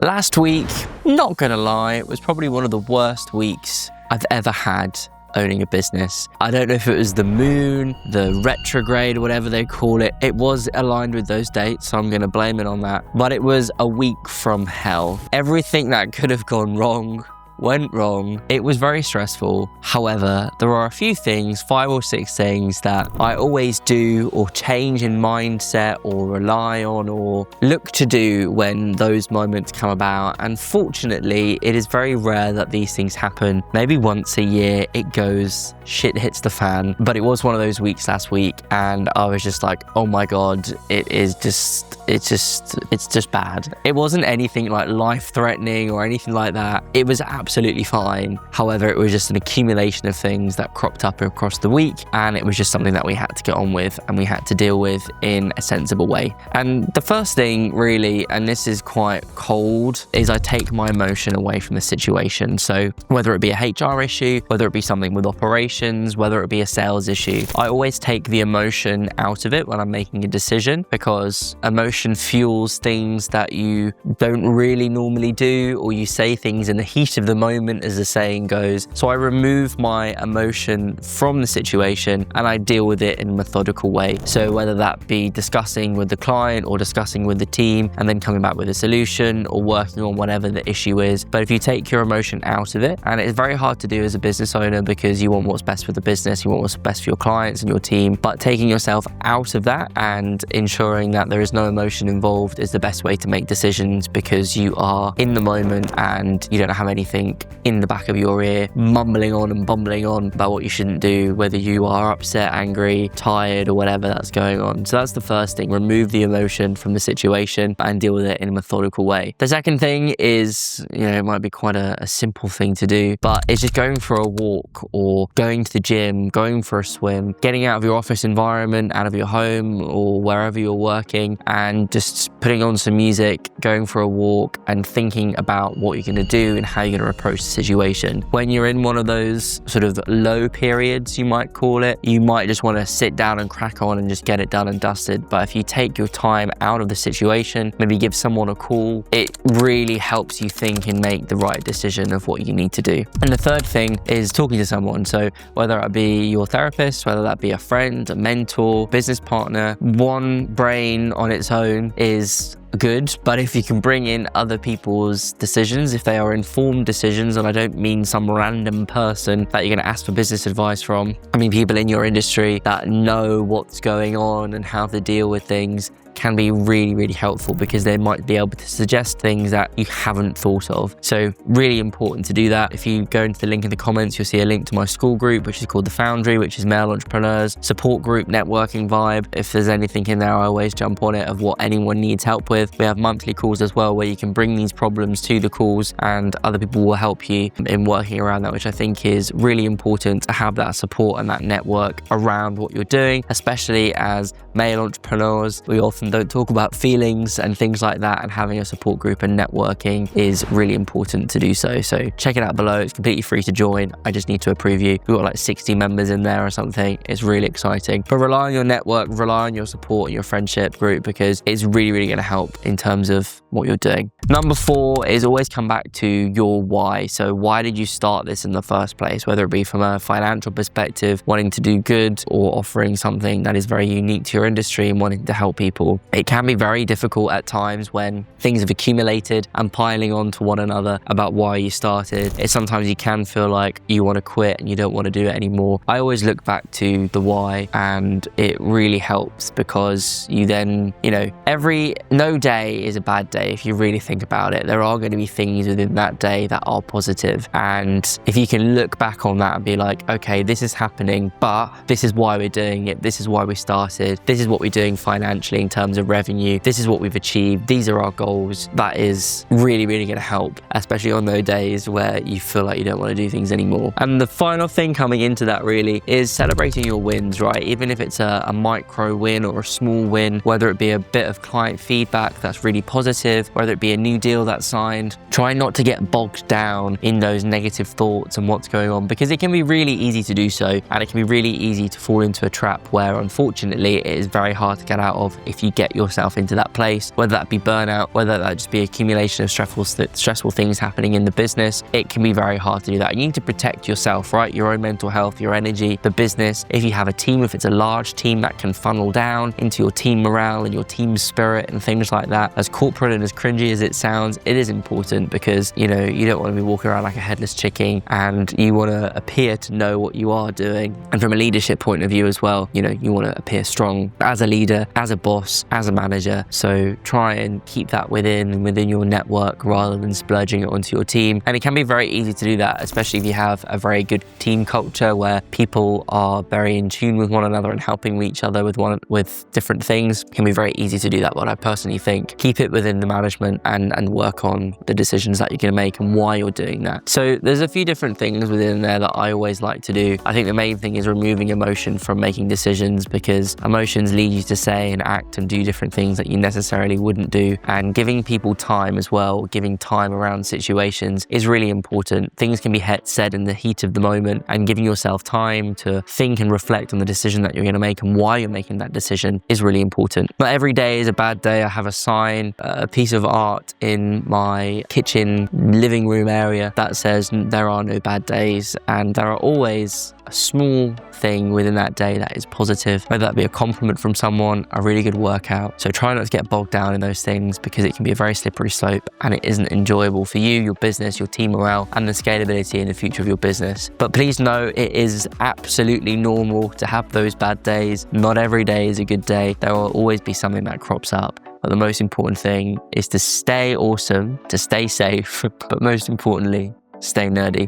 Last week, not gonna lie, it was probably one of the worst weeks I've ever had owning a business. I don't know if it was the moon, the retrograde, whatever they call it. It was aligned with those dates, so I'm gonna blame it on that. But it was a week from hell. Everything that could have gone wrong went wrong. It was very stressful. However, there are a few things, 5 or 6 things that I always do or change in mindset or rely on or look to do when those moments come about. And fortunately, it is very rare that these things happen. Maybe once a year it goes, shit hits the fan. But it was one of those weeks last week and I was just like, oh my God, it's just bad. It wasn't anything like life-threatening or anything like that. It was absolutely fine. However, it was just an accumulation of things that cropped up across the week, and it was just something that we had to get on with and we had to deal with in a sensible way. And the first thing really, and this is quite cold, is I take my emotion away from the situation. So whether it be a HR issue, whether it be something with operations, whether it be a sales issue, I always take the emotion out of it when I'm making a decision, because emotion fuels things that you don't really normally do, or you say things in the heat of the moment, as the saying goes. So I remove my emotion from the situation and I deal with it in a methodical way. So whether that be discussing with the client or discussing with the team and then coming back with a solution or working on whatever the issue is. But if you take your emotion out of it, and it's very hard to do as a business owner because you want what's best for the business, you want what's best for your clients and your team, but taking yourself out of that and ensuring that there is no emotion involved is the best way to make decisions, because you are in the moment and you don't have anything in the back of your ear mumbling on and bumbling on about what you shouldn't do, whether you are upset, angry, tired, or whatever that's going on. So that's the first thing. Remove the emotion from the situation and deal with it in a methodical way. The second thing is, it might be quite a simple thing to do, but it's just going for a walk or going to the gym, going for a swim, getting out of your office environment, out of your home or wherever you're working, and just putting on some music, going for a walk and thinking about what you're going to do and how you're going to approach the situation. When you're in one of those sort of low periods, you might call it, you might just want to sit down and crack on and just get it done and dusted. But if you take your time out of the situation, maybe give someone a call, it really helps you think and make the right decision of what you need to do. And the third thing is talking to someone. So whether it be your therapist, whether that be a friend, a mentor, business partner, one brain on its own is good, but if you can bring in other people's decisions, if they are informed decisions, and I don't mean some random person that you're going to ask for business advice from, I mean people in your industry that know what's going on and how to deal with things, can be really, really helpful, because they might be able to suggest things that you haven't thought of. So really important to do that. If you go into the link in the comments, you'll see a link to my school group, which is called The Foundry, which is male entrepreneurs, support group, networking vibe. If there's anything in there, I always jump on it of what anyone needs help with. We have monthly calls as well, where you can bring these problems to the calls and other people will help you in working around that, which I think is really important, to have that support and that network around what you're doing, especially as male entrepreneurs. We often don't talk about feelings and things like that, and having a support group and networking is really important to do so. So check it out below. It's completely free to join. I just need to approve you. We've got like 60 members in there or something. It's really exciting. But rely on your network, rely on your support and your friendship group, because it's really, really going to help in terms of what you're doing. Number 4 is always come back to your why. So why did you start this in the first place? Whether it be from a financial perspective, wanting to do good, or offering something that is very unique to your industry and wanting to help people. It can be very difficult at times when things have accumulated and piling on to one another about why you started. Sometimes you can feel like you want to quit and you don't want to do it anymore. I always look back to the why, and it really helps, because you then, no day is a bad day if you really think about it. There are going to be things within that day that are positive, and if you can look back on that and be like, okay, this is happening, but this is why we're doing it, this is why we started, this is what we're doing financially in terms of revenue, this is what we've achieved, these are our goals, that is really, really going to help, especially on those days where you feel like you don't want to do things anymore. And the final thing coming into that really is celebrating your wins, right? Even if it's a micro win or a small win, whether it be a bit of client feedback that's really positive, whether it be a new deal that's signed, try not to get bogged down in those negative thoughts and what's going on, because it can be really easy to do so, and it can be really easy to fall into a trap where unfortunately it is very hard to get out of if you you get yourself into that place, whether that be burnout, whether that just be accumulation of stressful things happening in the business. It can be very hard to do that. You need to protect yourself, right? Your own mental health, your energy, the business. If you have a team, if it's a large team, that can funnel down into your team morale and your team spirit and things like that. As corporate and as cringy as it sounds, it is important because, you don't want to be walking around like a headless chicken, and you want to appear to know what you are doing. And from a leadership point of view as well, you want to appear strong as a leader, as a boss, as a manager. So try and keep that within your network rather than splurging it onto your team. And it can be very easy to do that, especially if you have a very good team culture where people are very in tune with one another and helping each other with different things. It can be very easy to do that, but I personally think keep it within the management and work on the decisions that you're going to make and why you're doing that. So there's a few different things within there that I always like to do. I think the main thing is removing emotion from making decisions, because emotions lead you to say and act and do different things that you necessarily wouldn't do. And giving people time as well, giving time around situations is really important. Things can be said in the heat of the moment, and giving yourself time to think and reflect on the decision that you're going to make and why you're making that decision is really important. Not every day is a bad day. I have a sign, a piece of art in my kitchen living room area that says there are no bad days, and there are always a small thing within that day that is positive, whether that be a compliment from someone, a really good workout. So try not to get bogged down in those things, because it can be a very slippery slope and it isn't enjoyable for you, your business, your team morale, and the scalability and the future of your business. But please know it is absolutely normal to have those bad days. Not every day is a good day. There will always be something that crops up. But the most important thing is to stay awesome, to stay safe, but most importantly, stay nerdy.